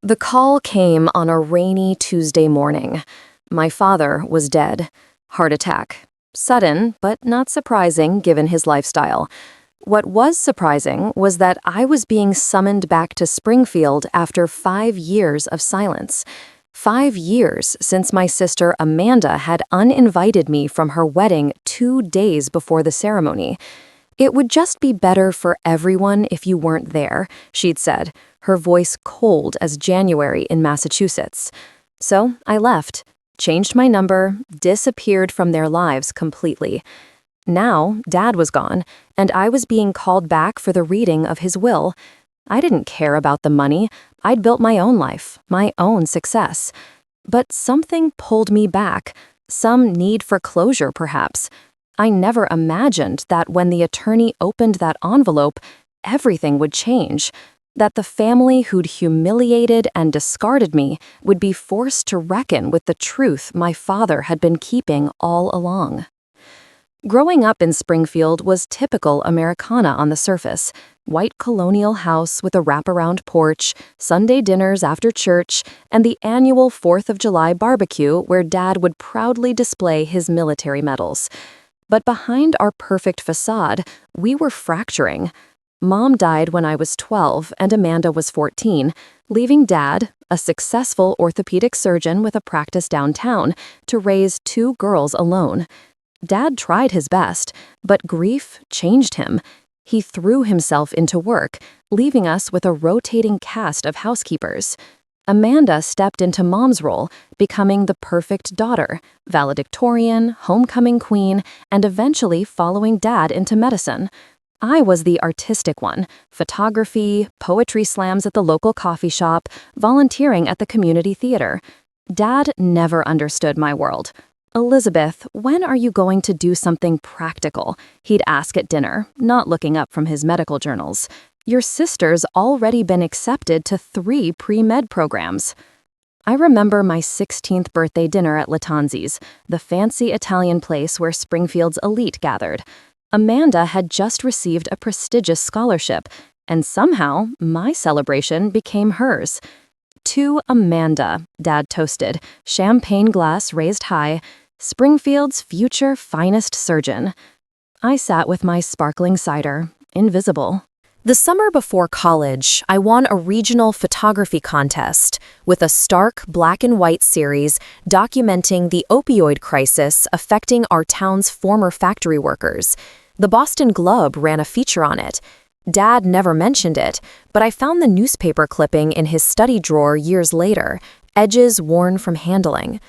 The call came on a rainy Tuesday morning. My father was dead. Heart attack. Sudden, but not surprising given his lifestyle. What was surprising was that I was being summoned back to Springfield after 5 years of silence. 5 years since my sister Amanda had uninvited me from her wedding 2 days before the ceremony. "It would just be better for everyone if you weren't there," she'd said, her voice cold as January in Massachusetts. So I left, changed my number, disappeared from their lives completely. Now, Dad was gone, and I was being called back for the reading of his will. I didn't care about the money. I'd built my own life, my own success. But something pulled me back, some need for closure perhaps. I never imagined that when the attorney opened that envelope, everything would change, that the family who'd humiliated and discarded me would be forced to reckon with the truth my father had been keeping all along. Growing up in Springfield was typical Americana on the surface. White colonial house with a wraparound porch, Sunday dinners after church, and the annual 4th of July barbecue where Dad would proudly display his military medals. But behind our perfect facade, we were fracturing. Mom died when I was 12 and Amanda was 14, leaving Dad, a successful orthopedic surgeon with a practice downtown, to raise 2 girls alone. Dad tried his best, but grief changed him. He threw himself into work, leaving us with a rotating cast of housekeepers. Amanda stepped into Mom's role, becoming the perfect daughter, valedictorian, homecoming queen, and eventually following Dad into medicine. I was the artistic one: photography, poetry slams at the local coffee shop, volunteering at the community theater. Dad never understood my world. "Elizabeth, when are you going to do something practical?" he'd ask at dinner, not looking up from his medical journals. "Your sister's already been accepted to 3 pre-med programs." I remember my 16th birthday dinner at Latanzi's, the fancy Italian place where Springfield's elite gathered. Amanda had just received a prestigious scholarship, and somehow my celebration became hers. "To Amanda," Dad toasted, champagne glass raised high, "Springfield's future finest surgeon." I sat with my sparkling cider, invisible. The summer before college, I won a regional photography contest with a stark black and white series documenting the opioid crisis affecting our town's former factory workers. The Boston Globe ran a feature on it. Dad never mentioned it, but I found the newspaper clipping in his study drawer years later, edges worn from handling.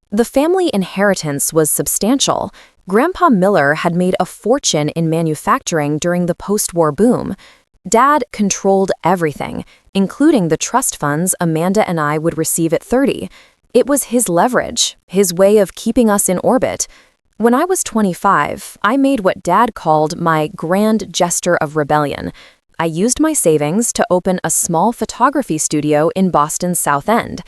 The family inheritance was substantial. Grandpa Miller had made a fortune in manufacturing during the post-war boom. Dad controlled everything, including the trust funds Amanda and I would receive at 30. It was his leverage, his way of keeping us in orbit. When I was 25, I made what Dad called my grand gesture of rebellion. I used my savings to open a small photography studio in Boston's South End.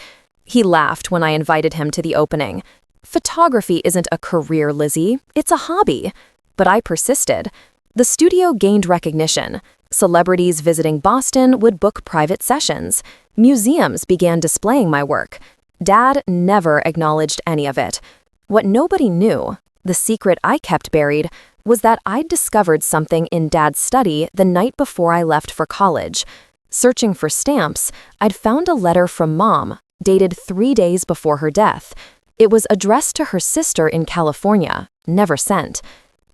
He laughed when I invited him to the opening. "Photography isn't a career, Lizzie. It's a hobby." But I persisted. The studio gained recognition. Celebrities visiting Boston would book private sessions. Museums began displaying my work. Dad never acknowledged any of it. What nobody knew, the secret I kept buried, was that I'd discovered something in Dad's study the night before I left for college. Searching for stamps, I'd found a letter from Mom, dated 3 days before her death. It was addressed to her sister in California, never sent.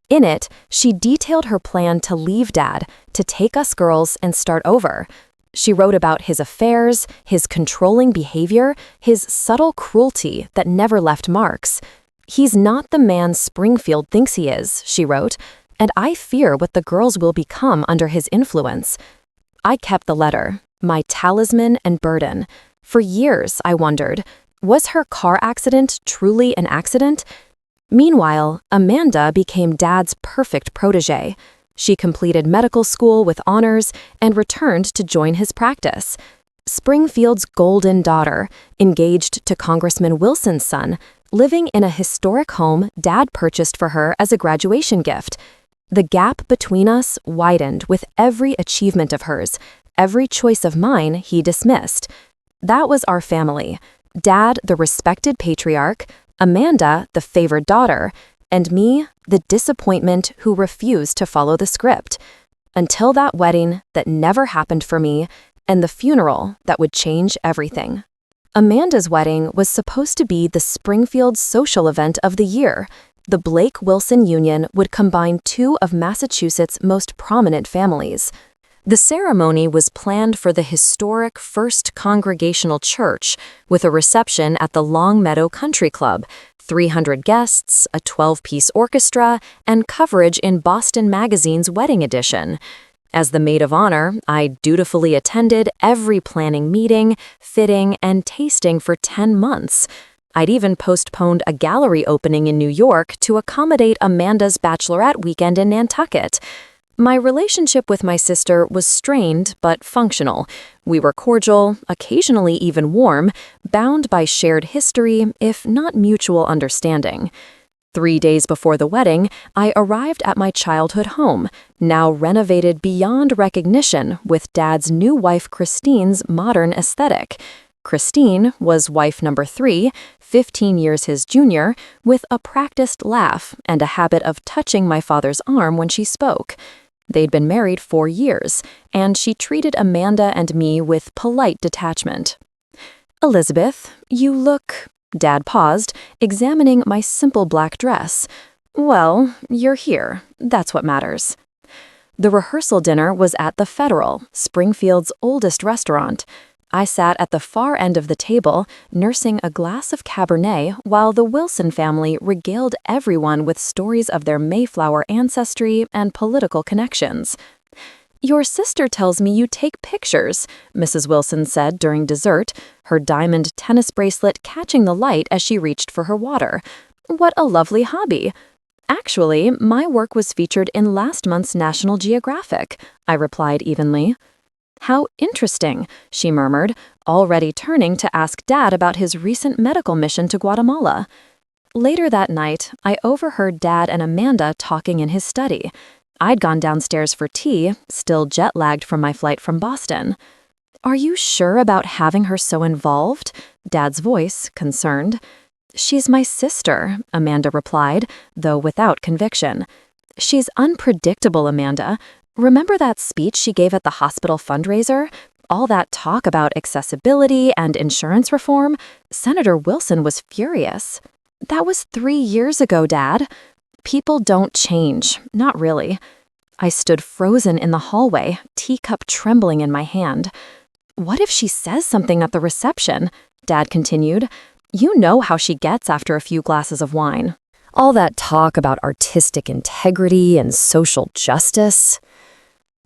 In it, she detailed her plan to leave Dad, to take us girls and start over. She wrote about his affairs, his controlling behavior, his subtle cruelty that never left marks. "He's not the man Springfield thinks he is," she wrote, "and I fear what the girls will become under his influence." I kept the letter, my talisman and burden. For years, I wondered, was her car accident truly an accident? Meanwhile, Amanda became Dad's perfect protégé. She completed medical school with honors and returned to join his practice. Springfield's golden daughter, engaged to Congressman Wilson's son, living in a historic home Dad purchased for her as a graduation gift. The gap between us widened with every achievement of hers, every choice of mine he dismissed. That was our family. Dad, the respected patriarch, Amanda, the favored daughter, and me, the disappointment who refused to follow the script. Until that wedding that never happened for me, and the funeral that would change everything. Amanda's wedding was supposed to be the Springfield social event of the year. The Blake-Wilson Union would combine two of Massachusetts' most prominent families. The ceremony was planned for the historic First Congregational Church, with a reception at the Long Meadow Country Club, 300 guests, a 12-piece orchestra, and coverage in Boston Magazine's wedding edition. As the maid of honor, I dutifully attended every planning meeting, fitting, and tasting for 10 months. I'd even postponed a gallery opening in New York to accommodate Amanda's bachelorette weekend in Nantucket. My relationship with my sister was strained but functional. We were cordial, occasionally even warm, bound by shared history, if not mutual understanding. 3 days before the wedding, I arrived at my childhood home, now renovated beyond recognition with Dad's new wife Christine's modern aesthetic. Christine was wife number 3, 15 years his junior, with a practiced laugh and a habit of touching my father's arm when she spoke. They'd been married 4 years, and she treated Amanda and me with polite detachment. "Elizabeth, you look—" Dad paused, examining my simple black dress. "Well, you're here. That's what matters." The rehearsal dinner was at the Federal, Springfield's oldest restaurant. I sat at the far end of the table, nursing a glass of Cabernet while the Wilson family regaled everyone with stories of their Mayflower ancestry and political connections. "Your sister tells me you take pictures," Mrs. Wilson said during dessert, her diamond tennis bracelet catching the light as she reached for her water. "What a lovely hobby." "Actually, my work was featured in last month's National Geographic," I replied evenly. "How interesting," she murmured, already turning to ask Dad about his recent medical mission to Guatemala. Later that night, I overheard Dad and Amanda talking in his study. I'd gone downstairs for tea, still jet-lagged from my flight from Boston. "Are you sure about having her so involved?" Dad's voice, concerned. "She's my sister," Amanda replied, though without conviction. "She's unpredictable, Amanda. Remember that speech she gave at the hospital fundraiser? All that talk about accessibility and insurance reform? Senator Wilson was furious." "That was 3 years ago, Dad." "People don't change, not really." I stood frozen in the hallway, teacup trembling in my hand. "What if she says something at the reception?" Dad continued. "You know how she gets after a few glasses of wine. All that talk about artistic integrity and social justice."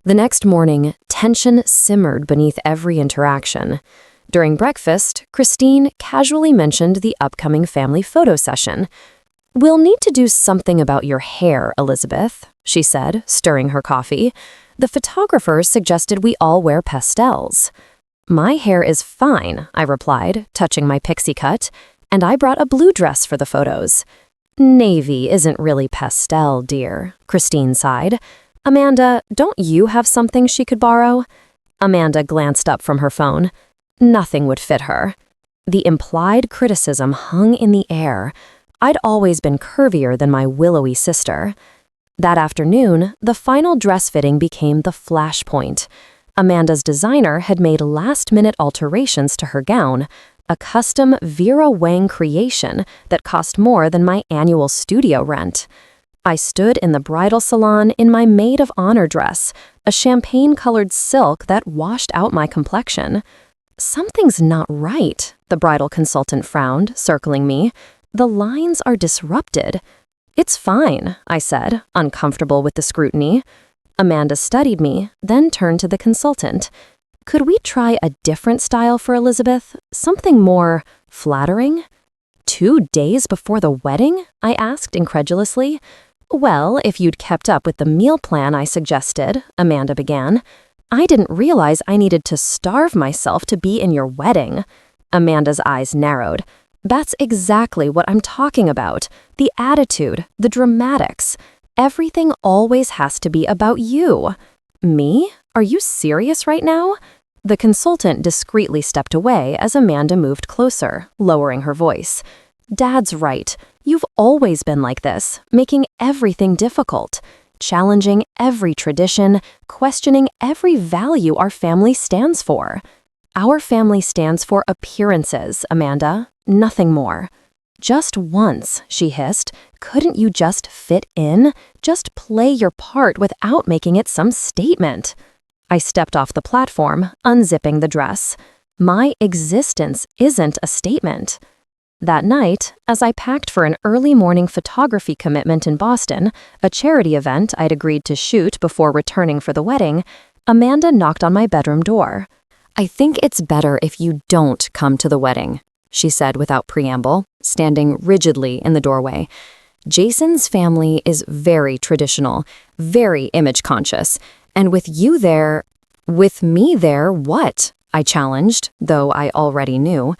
The next morning, tension simmered beneath every interaction. During breakfast, Christine casually mentioned the upcoming family photo session. "We'll need to do something about your hair, Elizabeth," she said, stirring her coffee. "The photographer suggested we all wear pastels." "My hair is fine," I replied, touching my pixie cut, "and I brought a blue dress for the photos." "Navy isn't really pastel, dear," Christine sighed. "Amanda, don't you have something she could borrow?" Amanda glanced up from her phone. Nothing would fit her. The implied criticism hung in the air. I'd always been curvier than my willowy sister. That afternoon, the final dress fitting became the flashpoint. Amanda's designer had made last-minute alterations to her gown, a custom Vera Wang creation that cost more than my annual studio rent. I stood in the bridal salon in my maid of honor dress, a champagne-colored silk that washed out my complexion. "Something's not right," the bridal consultant frowned, circling me. "The lines are disrupted." "It's fine," I said, uncomfortable with the scrutiny. Amanda studied me, then turned to the consultant. "Could we try a different style for Elizabeth? Something more flattering?" 2 days before the wedding? I asked incredulously. "Well, if you'd kept up with the meal plan I suggested," Amanda began. "I didn't realize I needed to starve myself to be in your wedding." Amanda's eyes narrowed. "That's exactly what I'm talking about. The attitude, the dramatics. Everything always has to be about you." "Me? Are you serious right now?" The consultant discreetly stepped away as Amanda moved closer, lowering her voice. "Dad's right. You've always been like this, making everything difficult, challenging every tradition, questioning every value our family stands for. Our family stands for appearances, Amanda, nothing more. Just once," she hissed, "couldn't you just fit in? Just play your part without making it some statement." I stepped off the platform, unzipping the dress. My existence isn't a statement. That night, as I packed for an early morning photography commitment in Boston, a charity event I'd agreed to shoot before returning for the wedding, Amanda knocked on my bedroom door. "I think it's better if you don't come to the wedding," she said without preamble, standing rigidly in the doorway. "Jason's family is very traditional, very image-conscious, and with you there—" "With me there, what?" I challenged, though I already knew.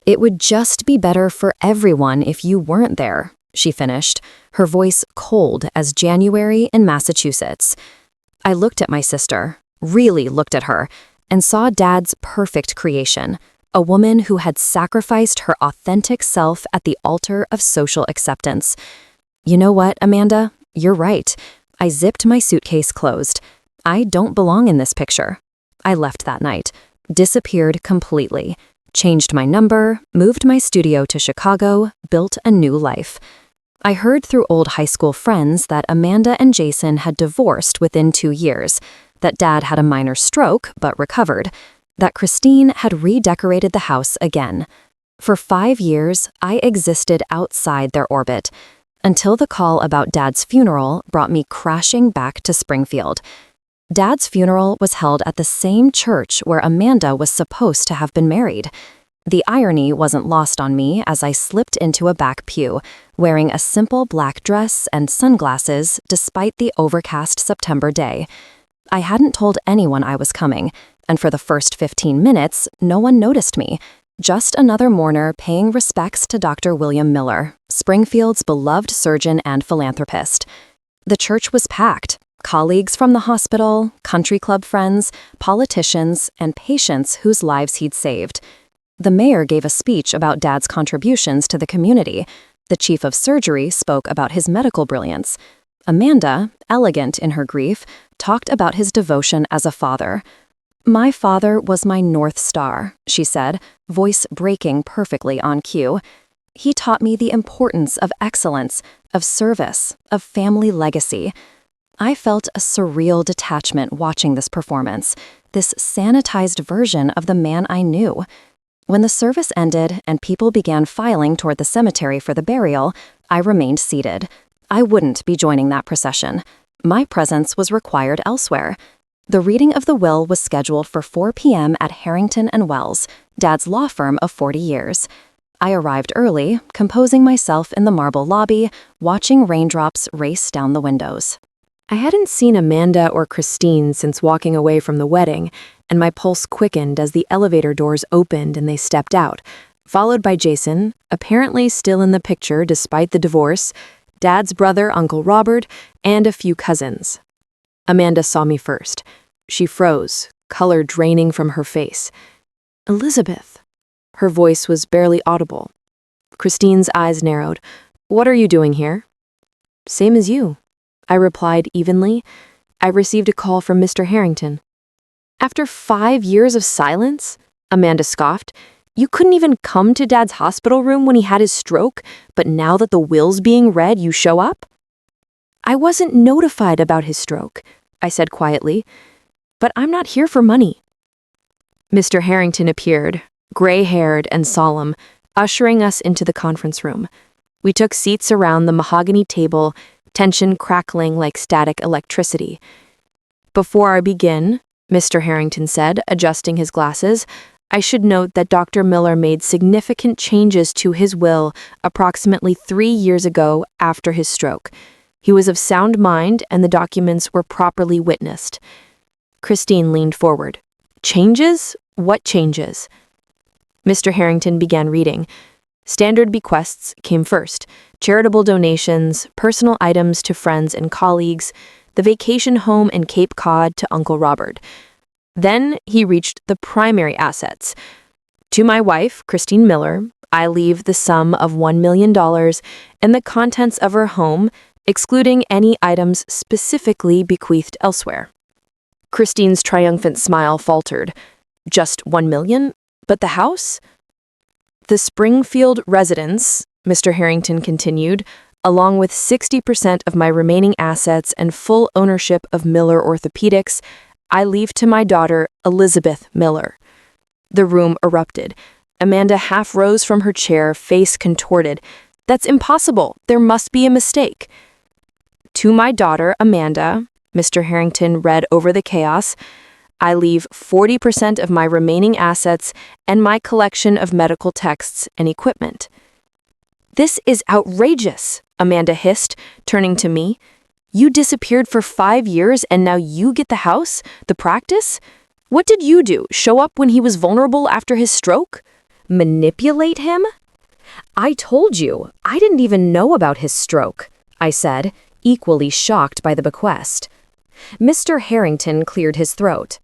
"It would just be better for everyone if you weren't there," she finished, her voice cold as January in Massachusetts. I looked at my sister, really looked at her, and saw Dad's perfect creation, a woman who had sacrificed her authentic self at the altar of social acceptance. "You know what, Amanda? You're right." I zipped my suitcase closed. I don't belong in this picture. I left that night, disappeared completely, changed my number, moved my studio to Chicago, built a new life. I heard through old high school friends that Amanda and Jason had divorced within 2 years, that Dad had a minor stroke but recovered, that Christine had redecorated the house again. For 5 years, I existed outside their orbit, until the call about Dad's funeral brought me crashing back to Springfield. Dad's funeral was held at the same church where Amanda was supposed to have been married. The irony wasn't lost on me as I slipped into a back pew, wearing a simple black dress and sunglasses despite the overcast September day. I hadn't told anyone I was coming, and for the first 15 minutes, no one noticed me. Just another mourner paying respects to Dr. William Miller, Springfield's beloved surgeon and philanthropist. The church was packed. Colleagues from the hospital, country club friends, politicians, and patients whose lives he'd saved. The mayor gave a speech about Dad's contributions to the community. The chief of surgery spoke about his medical brilliance. Amanda, elegant in her grief, talked about his devotion as a father. "My father was my North Star," she said, voice breaking perfectly on cue. "He taught me the importance of excellence, of service, of family legacy." I felt a surreal detachment watching this performance, this sanitized version of the man I knew. When the service ended and people began filing toward the cemetery for the burial, I remained seated. I wouldn't be joining that procession. My presence was required elsewhere. The reading of the will was scheduled for 4 p.m. at Harrington and Wells, Dad's law firm of 40 years. I arrived early, composing myself in the marble lobby, watching raindrops race down the windows. I hadn't seen Amanda or Christine since walking away from the wedding, and my pulse quickened as the elevator doors opened and they stepped out, followed by Jason, apparently still in the picture despite the divorce, Dad's brother, Uncle Robert, and a few cousins. Amanda saw me first. She froze, color draining from her face. "Elizabeth." Her voice was barely audible. Christine's eyes narrowed. "What are you doing here?" "Same as you," I replied evenly. "I received a call from Mr. Harrington." "After 5 years of silence?" Amanda scoffed. "You couldn't even come to Dad's hospital room when he had his stroke, but now that the will's being read, you show up?" "I wasn't notified about his stroke," I said quietly. "But I'm not here for money." Mr. Harrington appeared, gray-haired and solemn, ushering us into the conference room. We took seats around the mahogany table, tension crackling like static electricity. "Before I begin," Mr. Harrington said, adjusting his glasses, "I should note that Dr. Miller made significant changes to his will approximately 3 years ago after his stroke. He was of sound mind and the documents were properly witnessed." Christine leaned forward. "Changes? What changes?" Mr. Harrington began reading. Standard bequests came first, charitable donations, personal items to friends and colleagues, the vacation home in Cape Cod to Uncle Robert. Then he reached the primary assets. To my wife, Christine Miller, I leave the sum of $1 million and the contents of her home, excluding any items specifically bequeathed elsewhere. Christine's triumphant smile faltered. Just $1 million? But the house? The Springfield residence, Mr. Harrington continued, along with 60% of my remaining assets and full ownership of Miller Orthopedics, I leave to my daughter, Elizabeth Miller. The room erupted. Amanda half rose from her chair, face contorted. That's impossible. There must be a mistake. To my daughter, Amanda, Mr. Harrington read over the chaos, I leave 40% of my remaining assets and my collection of medical texts and equipment. This is outrageous, Amanda hissed, turning to me. You disappeared for 5 years and now you get the house, the practice? What did you do, show up when he was vulnerable after his stroke? Manipulate him? I told you, I didn't even know about his stroke, I said, equally shocked by the bequest. Mr. Harrington cleared his throat.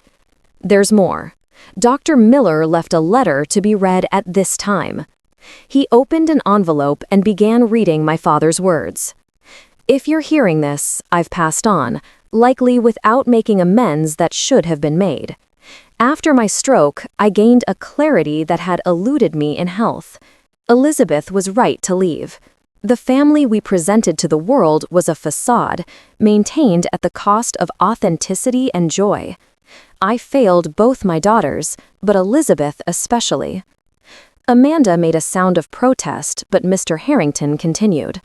There's more. Dr. Miller left a letter to be read at this time. He opened an envelope and began reading my father's words. If you're hearing this, I've passed on, likely without making amends that should have been made. After my stroke, I gained a clarity that had eluded me in health. Elizabeth was right to leave. The family we presented to the world was a facade, maintained at the cost of authenticity and joy. I failed both my daughters, but Elizabeth especially. Amanda made a sound of protest, but Mr. Harrington continued.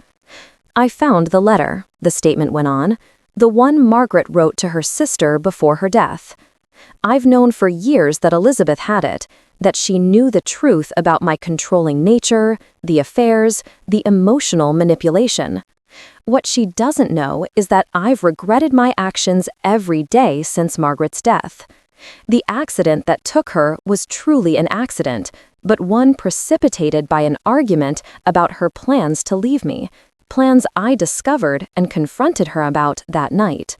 I found the letter, the statement went on, the one Margaret wrote to her sister before her death. I've known for years that Elizabeth had it, that she knew the truth about my controlling nature, the affairs, the emotional manipulation. What she doesn't know is that I've regretted my actions every day since Margaret's death. The accident that took her was truly an accident, but one precipitated by an argument about her plans to leave me, plans I discovered and confronted her about that night.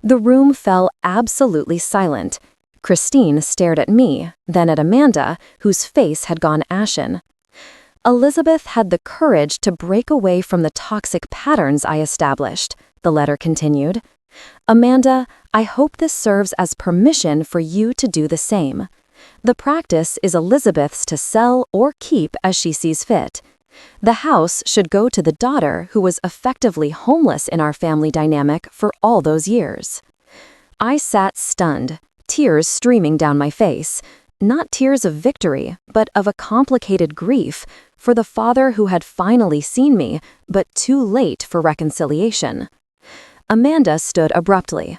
The room fell absolutely silent. Christine stared at me, then at Amanda, whose face had gone ashen. Elizabeth had the courage to break away from the toxic patterns I established, the letter continued. Amanda, I hope this serves as permission for you to do the same. The practice is Elizabeth's to sell or keep as she sees fit. The house should go to the daughter who was effectively homeless in our family dynamic for all those years. I sat stunned, tears streaming down my face, not tears of victory, but of a complicated grief for the father who had finally seen me, but too late for reconciliation. Amanda stood abruptly.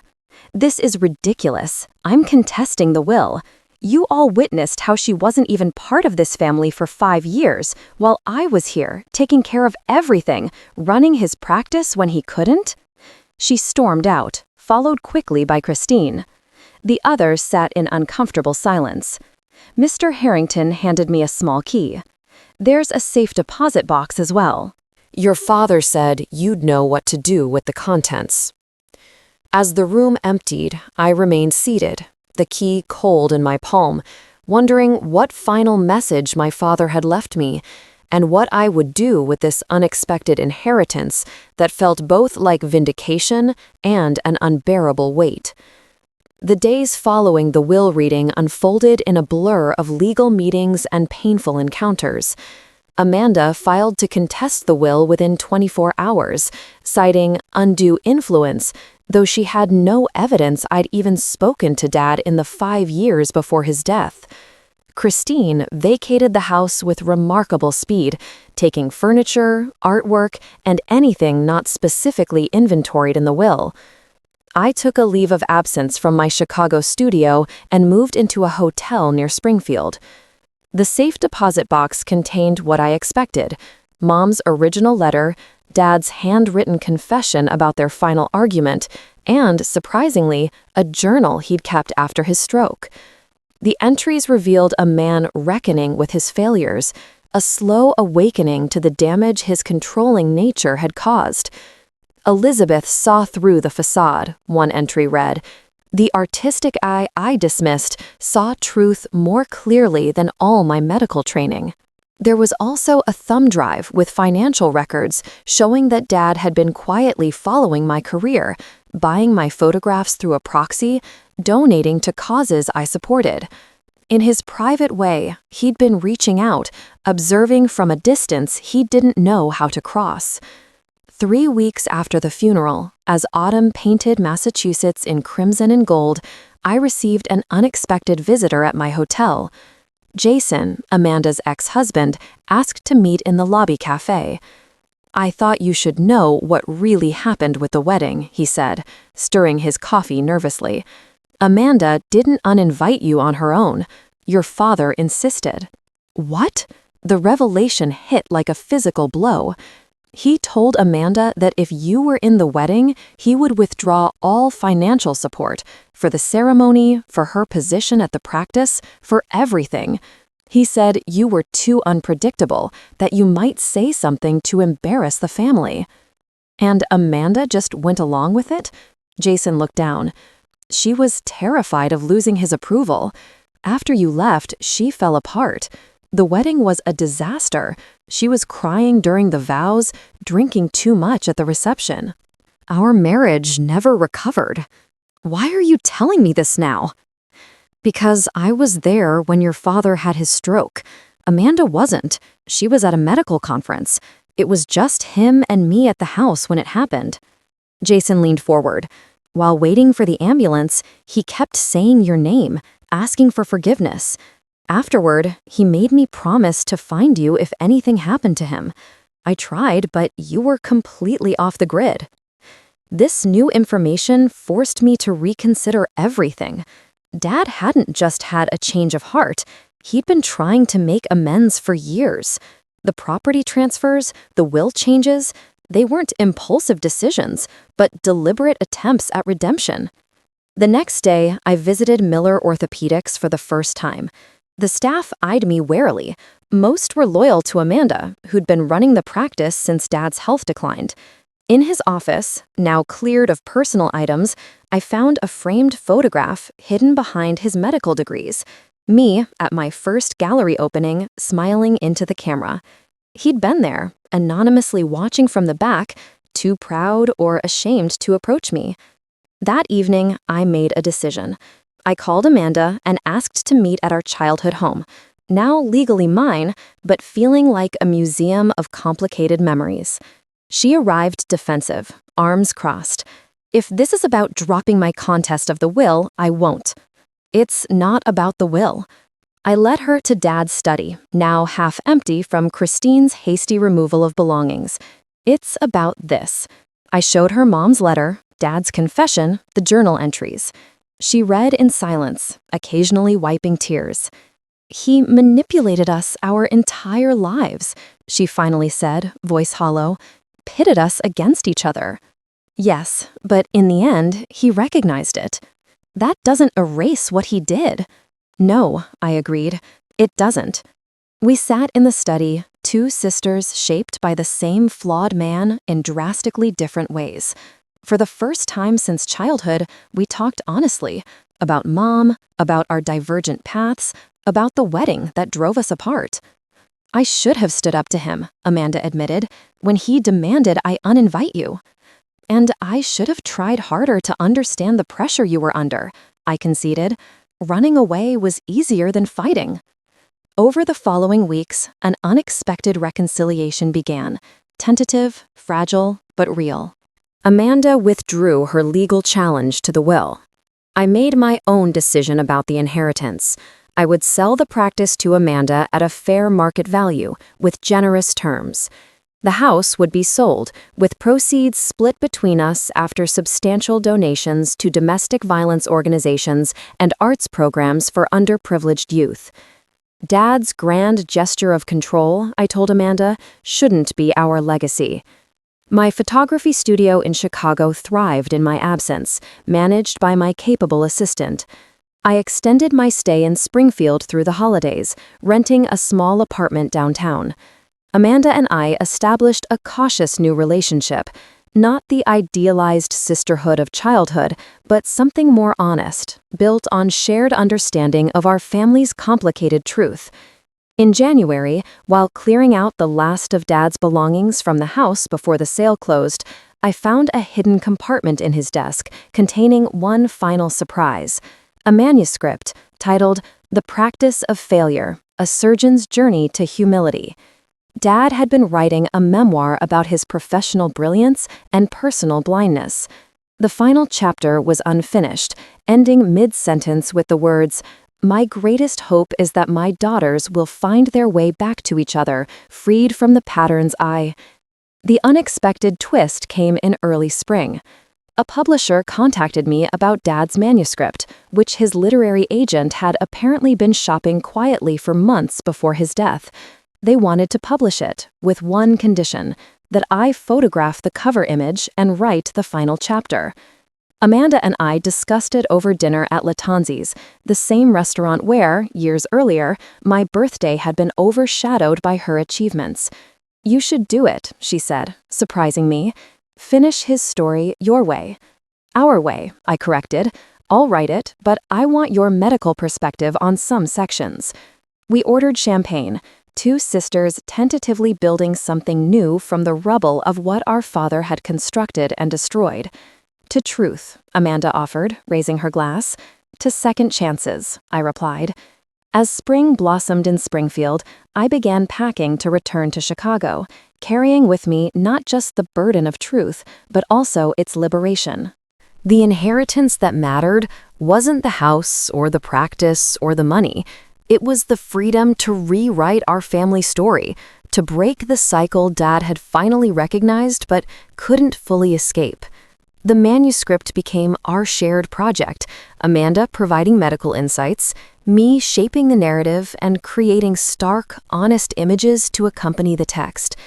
This is ridiculous. I'm contesting the will. You all witnessed how she wasn't even part of this family for 5 years, while I was here, taking care of everything, running his practice when he couldn't. She stormed out, followed quickly by Christine. The others sat in uncomfortable silence. Mr. Harrington handed me a small key. There's a safe deposit box as well. Your father said you'd know what to do with the contents. As the room emptied, I remained seated, the key cold in my palm, wondering what final message my father had left me, and what I would do with this unexpected inheritance that felt both like vindication and an unbearable weight. The days following the will reading unfolded in a blur of legal meetings and painful encounters. Amanda filed to contest the will within 24 hours, citing undue influence, though she had no evidence I'd even spoken to Dad in the 5 years before his death. Christine vacated the house with remarkable speed, taking furniture, artwork, and anything not specifically inventoried in the will. I took a leave of absence from my Chicago studio and moved into a hotel near Springfield. The safe deposit box contained what I expected: Mom's original letter, Dad's handwritten confession about their final argument, and, surprisingly, a journal he'd kept after his stroke. The entries revealed a man reckoning with his failures, a slow awakening to the damage his controlling nature had caused. Elizabeth saw through the facade, one entry read. The artistic eye I dismissed saw truth more clearly than all my medical training. There was also a thumb drive with financial records showing that Dad had been quietly following my career, buying my photographs through a proxy, donating to causes I supported. In his private way, he'd been reaching out, observing from a distance he didn't know how to cross. 3 weeks after the funeral, as autumn painted Massachusetts in crimson and gold, I received an unexpected visitor at my hotel. Jason, Amanda's ex-husband, asked to meet in the lobby cafe. "I thought you should know what really happened with the wedding," he said, stirring his coffee nervously. "Amanda didn't uninvite you on her own. Your father insisted." What? The revelation hit like a physical blow. He told Amanda that if you were in the wedding, he would withdraw all financial support for the ceremony, for her position at the practice, for everything. He said you were too unpredictable, that you might say something to embarrass the family. And Amanda just went along with it? Jason looked down. She was terrified of losing his approval. After you left, she fell apart. The wedding was a disaster. She was crying during the vows, drinking too much at the reception. Our marriage never recovered. Why are you telling me this now? Because I was there when your father had his stroke. Amanda wasn't. She was at a medical conference. It was just him and me at the house when it happened. Jason leaned forward. While waiting for the ambulance, he kept saying your name, asking for forgiveness. Afterward, he made me promise to find you if anything happened to him. I tried, but you were completely off the grid. This new information forced me to reconsider everything. Dad hadn't just had a change of heart. He'd been trying to make amends for years. The property transfers, the will changes, they weren't impulsive decisions, but deliberate attempts at redemption. The next day, I visited Miller Orthopedics for the first time. The staff eyed me warily. Most were loyal to Amanda, who'd been running the practice since Dad's health declined. In his office, now cleared of personal items, I found a framed photograph hidden behind his medical degrees. Me, at my first gallery opening, smiling into the camera. He'd been there, anonymously watching from the back, too proud or ashamed to approach me. That evening, I made a decision. I called Amanda and asked to meet at our childhood home, now legally mine, but feeling like a museum of complicated memories. She arrived defensive, arms crossed. If this is about dropping my contest of the will, I won't. It's not about the will. I led her to Dad's study, now half empty from Christine's hasty removal of belongings. It's about this. I showed her Mom's letter, Dad's confession, the journal entries. She read in silence, occasionally wiping tears. He manipulated us our entire lives, she finally said, voice hollow, pitted us against each other. Yes, but in the end, he recognized it. That doesn't erase what he did. No, I agreed, it doesn't. We sat in the study, two sisters shaped by the same flawed man in drastically different ways. For the first time since childhood, we talked honestly about Mom, about our divergent paths, about the wedding that drove us apart. I should have stood up to him, Amanda admitted, when he demanded I uninvite you. And I should have tried harder to understand the pressure you were under, I conceded. Running away was easier than fighting. Over the following weeks, an unexpected reconciliation began, tentative, fragile, but real. Amanda withdrew her legal challenge to the will. I made my own decision about the inheritance. I would sell the practice to Amanda at a fair market value, with generous terms. The house would be sold, with proceeds split between us after substantial donations to domestic violence organizations and arts programs for underprivileged youth. Dad's grand gesture of control, I told Amanda, shouldn't be our legacy. My photography studio in Chicago thrived in my absence, managed by my capable assistant. I extended my stay in Springfield through the holidays, renting a small apartment downtown. Amanda and I established a cautious new relationship. Not the idealized sisterhood of childhood, but something more honest, built on shared understanding of our family's complicated truth. In January, while clearing out the last of Dad's belongings from the house before the sale closed, I found a hidden compartment in his desk containing one final surprise, a manuscript titled The Practice of Failure, A Surgeon's Journey to Humility. Dad had been writing a memoir about his professional brilliance and personal blindness. The final chapter was unfinished, ending mid-sentence with the words, "My greatest hope is that my daughters will find their way back to each other, freed from the patterns I—" The unexpected twist came in early spring. A publisher contacted me about Dad's manuscript, which his literary agent had apparently been shopping quietly for months before his death. They wanted to publish it, with one condition, that I photograph the cover image and write the final chapter. Amanda and I discussed it over dinner at Latanzi's, the same restaurant where, years earlier, my birthday had been overshadowed by her achievements. "You should do it," she said, surprising me. "Finish his story your way." "Our way," I corrected. "I'll write it, but I want your medical perspective on some sections." We ordered champagne, two sisters tentatively building something new from the rubble of what our father had constructed and destroyed. "To truth," Amanda offered, raising her glass. "To second chances," I replied. As spring blossomed in Springfield, I began packing to return to Chicago, carrying with me not just the burden of truth, but also its liberation. The inheritance that mattered wasn't the house or the practice or the money. It was the freedom to rewrite our family story, to break the cycle Dad had finally recognized but couldn't fully escape. The manuscript became our shared project, Amanda providing medical insights, me shaping the narrative and creating stark, honest images to accompany the text.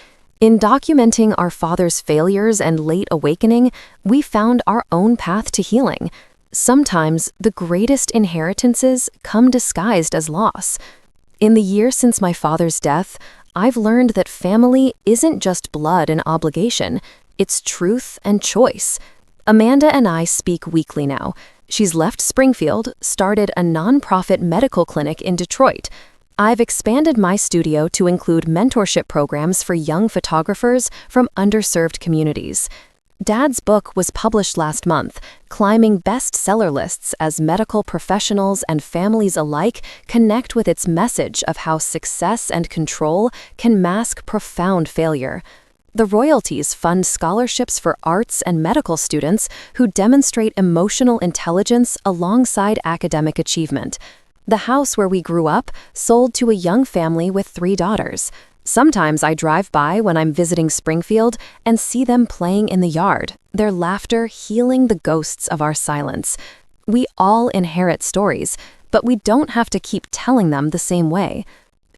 In documenting our father's failures and late awakening, we found our own path to healing. Sometimes the greatest inheritances come disguised as loss. In the year since my father's death, I've learned that family isn't just blood and obligation, it's truth and choice. Amanda and I speak weekly now. She's left Springfield, started a nonprofit medical clinic in Detroit. I've expanded my studio to include mentorship programs for young photographers from underserved communities. Dad's book was published last month, climbing bestseller lists as medical professionals and families alike connect with its message of how success and control can mask profound failure. The royalties fund scholarships for arts and medical students who demonstrate emotional intelligence alongside academic achievement. The house where we grew up sold to a young family with 3 daughters. Sometimes I drive by when I'm visiting Springfield and see them playing in the yard, their laughter healing the ghosts of our silence. We all inherit stories, but we don't have to keep telling them the same way.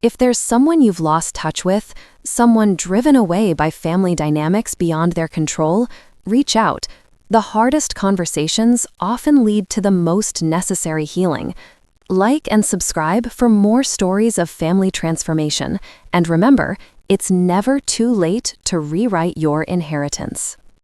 If there's someone you've lost touch with, someone driven away by family dynamics beyond their control, reach out. The hardest conversations often lead to the most necessary healing. Like and subscribe for more stories of family transformation. And remember, it's never too late to rewrite your inheritance.